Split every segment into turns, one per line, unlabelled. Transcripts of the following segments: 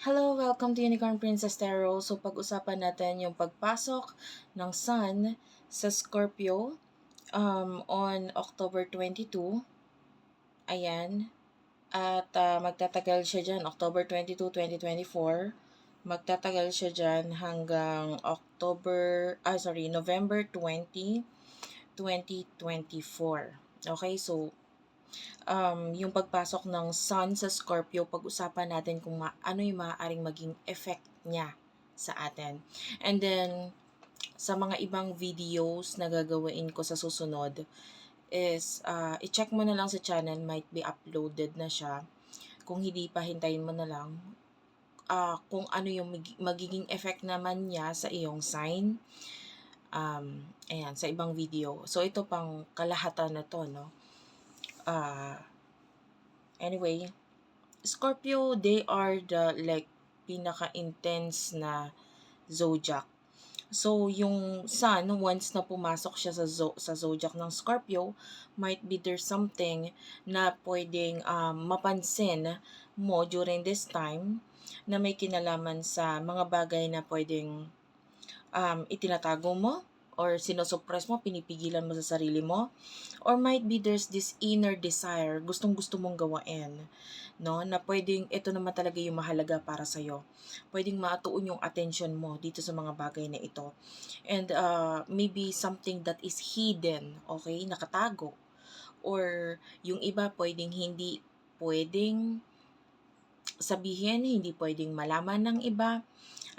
Hello, welcome to Unicorn Princess Tarot. So pag-usapan natin yung pagpasok ng Sun sa Scorpio on October 22. Ayan. At magtatagal siya dyan, October 22, 2024. Magtatagal siya dyan hanggang November 20, 2024. Okay, so yung pagpasok ng Sun sa Scorpio, pag-usapan natin kung ano yung maaaring maging effect niya sa atin. And then, sa mga ibang videos na gagawin ko sa susunod is, i-check mo na lang sa channel, might be uploaded na siya. Kung hindi pa, hintayin mo na lang kung ano yung magiging effect naman niya sa iyong sign. Ayan, sa ibang video. So, ito pang kalahatan na to, no? Anyway, Scorpio, they are the pinaka-intense na zodiac. So, yung sun, once na pumasok siya sa zodiac ng Scorpio, might be there's something na pwedeng mapansin mo during this time na may kinalaman sa mga bagay na pwedeng itinatago mo or sinosuppress mo, pinipigilan mo sa sarili mo, or might be there's this inner desire, gustong-gusto mong gawain, no? Na pwedeng ito naman talaga yung mahalaga para sa iyo. Pwedeng matuon yung attention mo dito sa mga bagay na ito. And maybe something that is hidden, okay? Nakatago. Or yung iba pwedeng hindi pwedeng sabihin, hindi pwedeng malaman ng iba.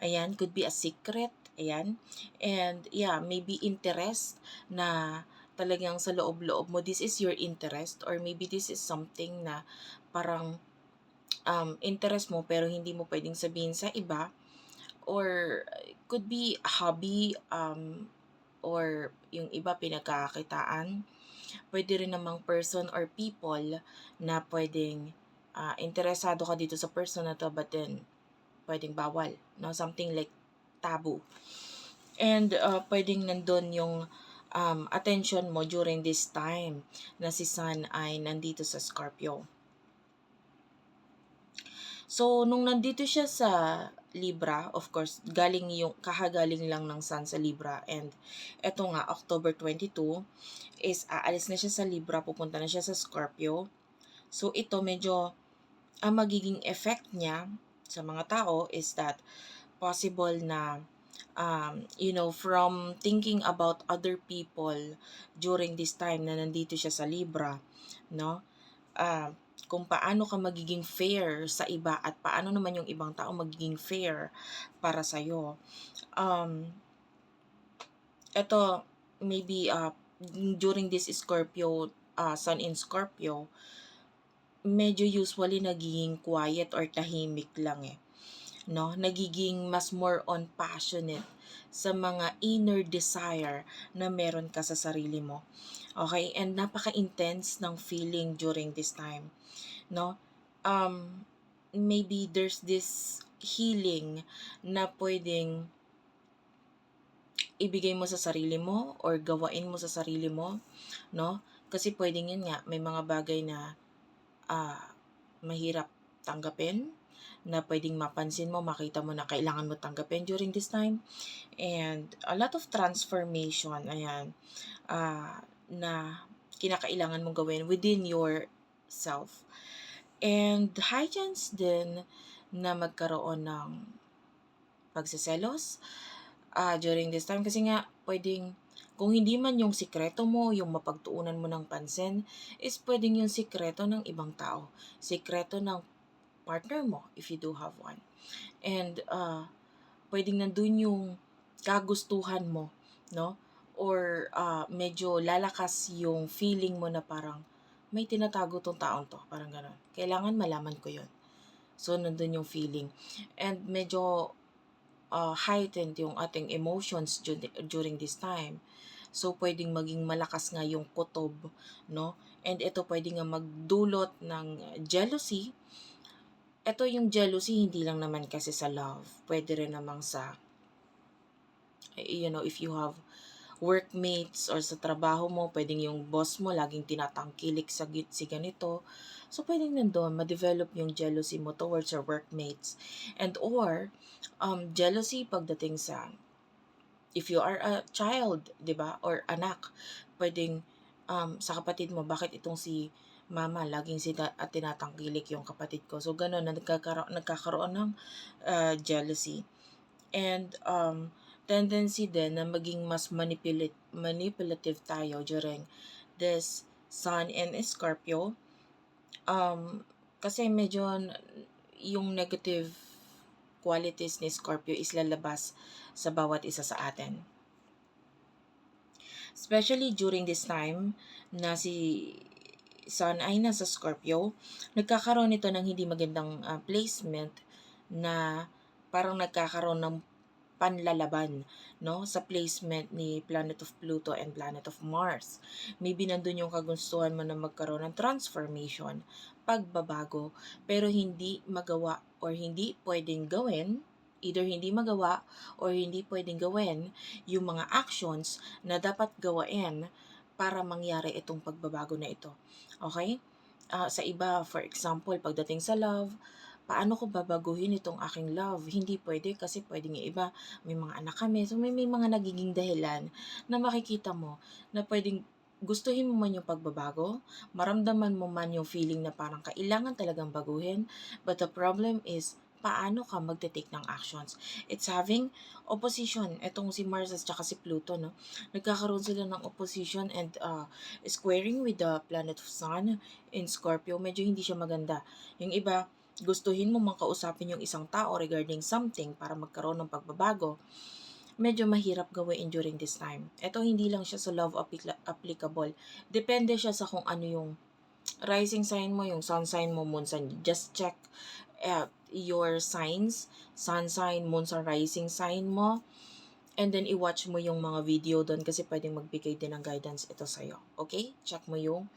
Ayan, could be a secret. Ayan. And yeah, maybe interest na talagang sa loob-loob mo, this is your interest, or maybe this is something na parang interest mo pero hindi mo pwedeng sabihin sa iba, or could be a hobby, or yung iba pinagkakakitaan. Pwede rin namang person or people na pwedeng interesado ka dito sa person na to, but then pwedeng bawal, no? Something like taboo. And pwedeng nandun yung attention mo during this time na si Sun ay nandito sa Scorpio. So, nung nandito siya sa Libra, of course, kakagaling lang ng Sun sa Libra, and eto nga, October 22, is aalis na siya sa Libra, pupunta na siya sa Scorpio. So, ito medyo, ang magiging effect niya sa mga tao is that possible na from thinking about other people during this time na nandito siya sa Libra, no? Kung paano ka magiging fair sa iba at paano naman yung ibang tao magiging fair para sa iyo. Ito maybe during this Scorpio, Sun in Scorpio, medyo usually nagiging quiet or tahimik lang no? Nagiging mas more on passionate sa mga inner desire na meron ka sa sarili mo. Okay? And napaka-intense ng feeling during this time, no? Maybe there's this healing na pwedeng ibigay mo sa sarili mo or gawain mo sa sarili mo, no? Kasi pwedeng yun nga, may mga bagay na mahirap tanggapin, na pwedeng mapansin mo, makita mo na kailangan mo tanggapin during this time. And a lot of transformation, ayan, na kinakailangan mong gawin within yourself. And high chance din na magkaroon ng pagsiselos during this time. Kasi nga, pwedeng, kung hindi man yung sikreto mo, yung mapagtuunan mo ng pansin, is pwedeng yung sikreto ng ibang tao. Sikreto ng partner mo, if you do have one. And pwedeng nandun yung kagustuhan mo, no? Or medyo lalakas yung feeling mo na parang may tinatago tong taong to, parang gano'n. Kailangan malaman ko yun. So, nandun yung feeling. And medyo heightened yung ating emotions during this time. So, pwedeng maging malakas nga yung kutob, no? And ito pwedeng nga magdulot ng jealousy. Ito yung jealousy, hindi lang naman kasi sa love. Pwede rin namang sa, if you have workmates or sa trabaho mo, pwedeng yung boss mo laging tinatangkilik si ganito. So, pwedeng nandun, ma-develop yung jealousy mo towards your workmates. And or, jealousy pagdating sa, if you are a child, di ba, or anak, pwedeng sa kapatid mo, bakit itong si mama, laging tinatangkilik yung kapatid ko. So, ganun, na nagkakaroon ng jealousy. And tendency din na maging mas manipulative tayo during this Sun and Scorpio. Kasi medyo yung negative qualities ni Scorpio is lalabas sa bawat isa sa atin. Especially during this time na si Sun ay nasa Scorpio, nagkakaroon ito ng hindi magandang placement na parang nagkakaroon ng panlalaban, no, sa placement ni Planet of Pluto and Planet of Mars. Maybe nandun yung kagustuhan mo na magkaroon ng transformation, pagbabago, pero hindi magawa or hindi pwedeng gawin, either hindi magawa or hindi pwedeng gawin yung mga actions na dapat gawain para mangyari itong pagbabago na ito. Okay? Sa iba, for example, pagdating sa love, paano ko babaguhin itong aking love? Hindi pwede kasi pwedeng yung iba, may mga anak kami. So may mga nagiging dahilan na makikita mo na pwedeng gustuhin mo man yung pagbabago, maramdaman mo man yung feeling na parang kailangan talagang baguhin, but the problem is, paano ka magte-take ng actions. It's having opposition. Etong si Mars at saka si Pluto, no? Nagkakaroon sila ng opposition and squaring with the planet of Sun in Scorpio. Medyo hindi siya maganda. Yung iba, gustuhin mo mang kausapin yung isang tao regarding something para magkaroon ng pagbabago, medyo mahirap gawin during this time. Ito hindi lang siya sa love applicable. Depende siya sa kung ano yung rising sign mo, yung sun sign mo, moon sign. Just check your signs, sun sign, moon sign, rising sign mo. And then, i-watch mo yung mga video doon kasi pwedeng magbigay din ng guidance ito sa'yo. Okay? Check mo yung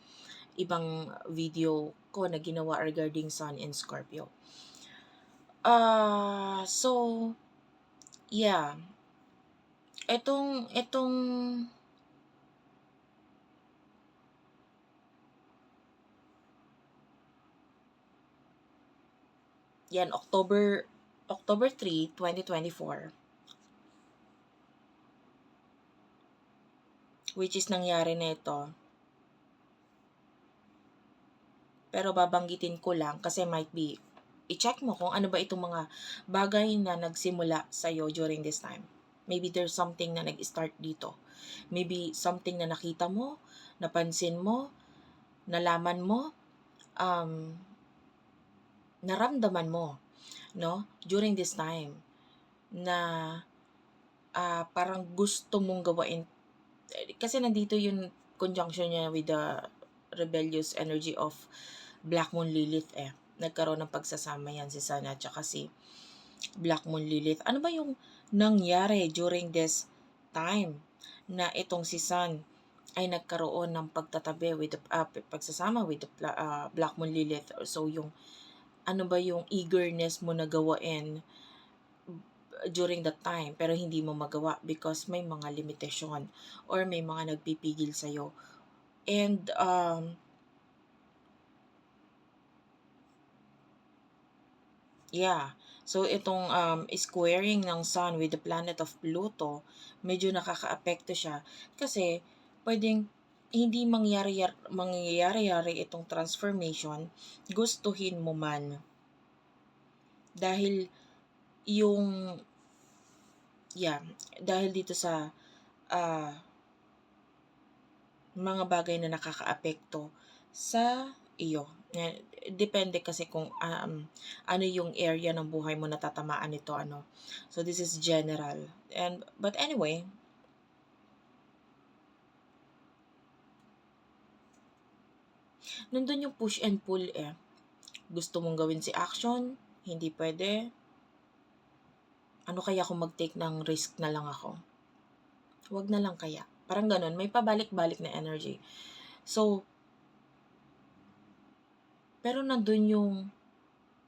ibang video ko na ginawa regarding Sun and Scorpio. So, yeah. Itong yan, October 3, 2024, which is nangyari na ito. Pero babanggitin ko lang kasi might be, i-check mo kung ano ba itong mga bagay na nagsimula sa'yo during this time. Maybe there's something na nag-start dito. Maybe something na nakita mo, napansin mo, nalaman mo, naramdaman mo, no, during this time na parang gusto mong gawain. Kasi nandito yung conjunction niya with the rebellious energy of Black Moon Lilith Nagkaroon ng pagsasama yan si Sun at saka si Black Moon Lilith. Ano ba yung nangyari during this time na itong si Sun ay nagkaroon ng pagtatabi with the, pagsasama with the Black Moon Lilith? So yung ano ba yung eagerness mo na gawain during that time pero hindi mo magawa because may mga limitasyon or may mga nagpipigil sa'yo. And yeah, so itong squaring ng Sun with the planet of Pluto, medyo nakakaapekto siya kasi pwedeng hindi mangyayari itong transformation, gustuhin mo man. Dahil yung dahil dito sa mga bagay na nakakaapekto sa iyo. Depende kasi kung ano yung area ng buhay mo na tatamaan nito, ano. So this is general. But anyway, nandun yung push and pull Gusto mong gawin si action, hindi pwede. Ano kaya kung mag-take ng risk na lang ako? Huwag na lang kaya. Parang ganun, may pabalik-balik na energy. So, pero nandun yung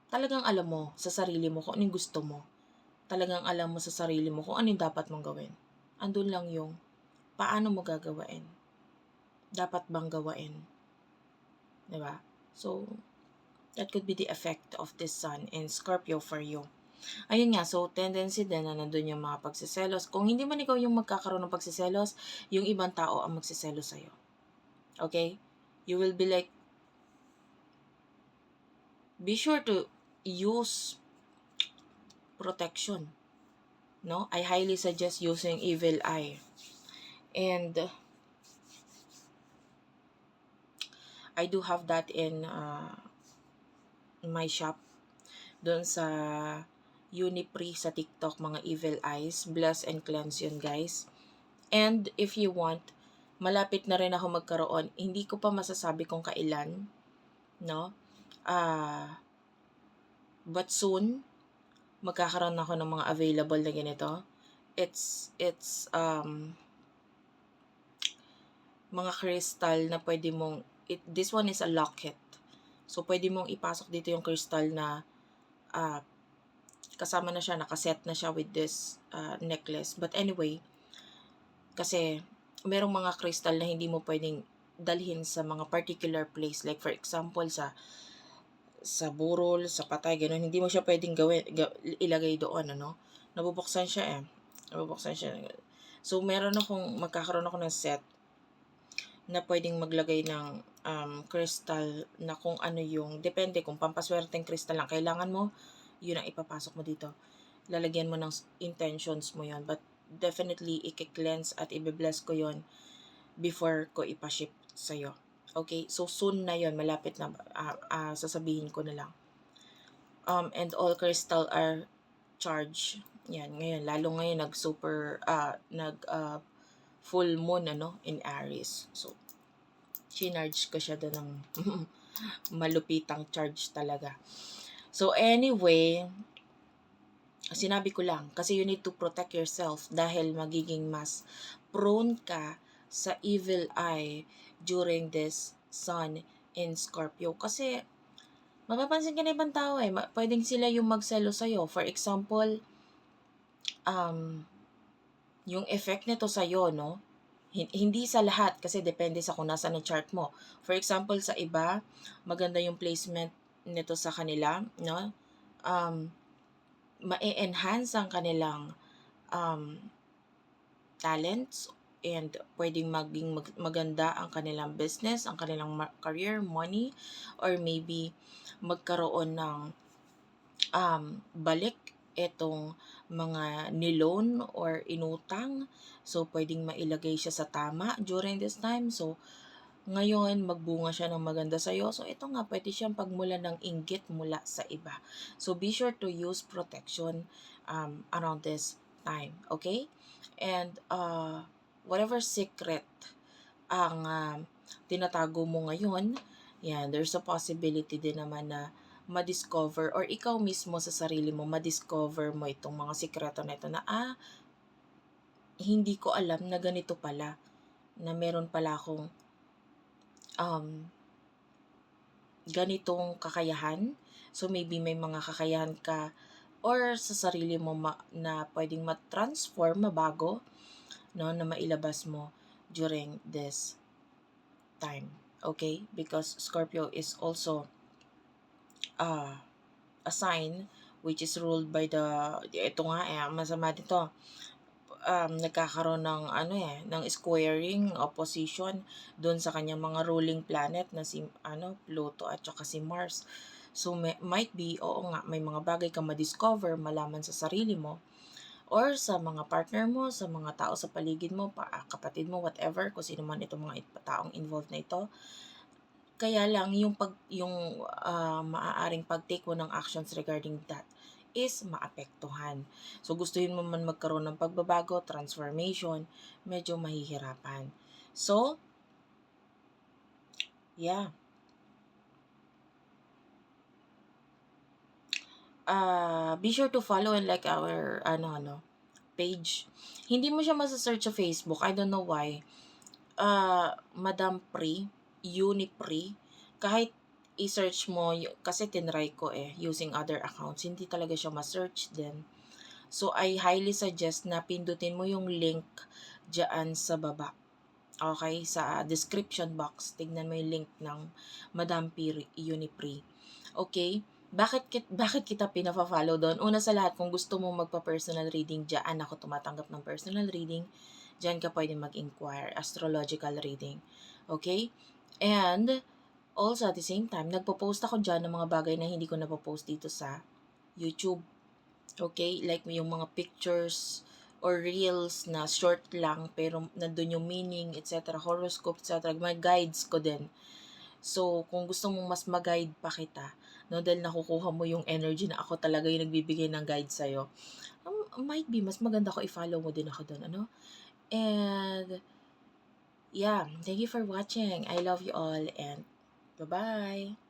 talagang alam mo sa sarili mo kung ano yung gusto mo. Talagang alam mo sa sarili mo kung ano yung dapat mong gawin. Andun lang yung paano mo gagawain? Dapat bang gawain? Diba? So, that could be the effect of this Sun in Scorpio for you. Ayun nga, so tendency din na nandun yung mga pagsiselos. Kung hindi man ikaw yung magkakaroon ng pagsiselos, yung ibang tao ang magsiselos sa'yo. Okay? You will be like, be sure to use protection. No? I highly suggest using evil eye. And I do have that in my shop. Doon sa Unipree sa TikTok, mga evil eyes. Bless and cleanse yun, guys. And if you want, malapit na rin ako magkaroon. Hindi ko pa masasabi kung kailan. No? But soon, magkakaroon ako ng mga available na ganito. It's mga crystal na pwede mong, this one is a locket. So, pwede mong ipasok dito yung crystal na kasama na siya, nakaset na siya with this necklace. But anyway, kasi merong mga crystal na hindi mo pwedeng dalhin sa mga particular place. Like for example, sa burol, sa patay, ganun. Hindi mo siya pwedeng ilagay doon, ano? Nabubuksan siya eh. So, magkakaroon ako ng set na pwedeng maglagay ng crystal na kung ano yung, depende kung pampaswerteng crystal lang kailangan mo, yun ang ipapasok mo dito. Lalagyan mo ng intentions mo yon. But definitely, i-cleanse at i-bless ko yon before ko ipaship sa'yo. Okay? So, soon na yon, malapit na, sasabihin ko na lang. And all crystal are charged. Yan, ngayon, lalo ngayon, full moon, in Aries. So, chinarge ko siya doon ng malupitang charge talaga. So, anyway, sinabi ko lang, kasi you need to protect yourself dahil magiging mas prone ka sa evil eye during this Sun in Scorpio. Kasi, mapapansin ka na ibang tao pwedeng sila yung magselo sa'yo. For example, yung effect nito sa'yo, no? Hindi sa lahat kasi depende sa kung nasa na chart mo. For example, sa iba, maganda yung placement nito sa kanila, no? Ma-enhance ang kanilang talents and pwedeng maging maganda ang kanilang business, ang kanilang career, money, or maybe magkaroon ng balik etong mga niloan or inutang. So, pwedeng mailagay siya sa tama during this time. So, ngayon, magbunga siya ng maganda sa'yo. So, ito nga, pwede siyang pagmula ng inggit mula sa iba. So, be sure to use protection around this time. Okay? And, whatever secret ang tinatago mo ngayon, yan, there's a possibility din naman na ma-discover or ikaw mismo sa sarili mo, ma-discover mo itong mga sikreto na ito na, hindi ko alam na ganito pala, na meron pala akong ganitong kakayahan. So, maybe may mga kakayahan ka or sa sarili mo na pwedeng ma-transform, mabago, no, na mailabas mo during this time. Okay? Because Scorpio is also a sign which is ruled by ito nga masama dito, nagkakaroon ng ng squaring opposition doon sa kanyang mga ruling planet na si Pluto at saka si Mars. So might be, oo nga, may mga bagay ka ma-discover, malaman sa sarili mo or sa mga partner mo, sa mga tao sa paligid mo, kapatid mo, whatever, kung sino man itong mga taong involved na ito. Kaya lang yung maaaring pag-take mo ng actions regarding that is maapektuhan. So gustuhin mo man magkaroon ng pagbabago, transformation, medyo mahihirapan. So, yeah. Be sure to follow and like our page. Hindi mo siya masa-search sa Facebook. I don't know why. Madam Pri, Unipree, kahit i-search mo, kasi tinry ko using other accounts, hindi talaga siya ma-search din. So, I highly suggest na pindutin mo yung link dyan sa baba. Okay, sa description box, tignan mo yung link ng Madam P Unipree. Okay? Bakit kita pina-follow doon? Una sa lahat, kung gusto mo magpa-personal reading, diyan ako tumatanggap ng personal reading. Diyan ka pwede mag-inquire, astrological reading. Okay? And also at the same time, nagpo-post ako diyan ng mga bagay na hindi ko napo-post dito sa YouTube. Okay? Like yung mga pictures or reels na short lang pero nandun yung meaning, etc. Horoscope, etc. May guides ko din. So, kung gusto mong mas mag-guide pa kita, no, dahil nakukuha mo yung energy na ako talaga yung nagbibigay ng guide sa'yo, might be, mas maganda ko i-follow mo din ako doon, ano? And, yeah, thank you for watching. I love you all and bye-bye!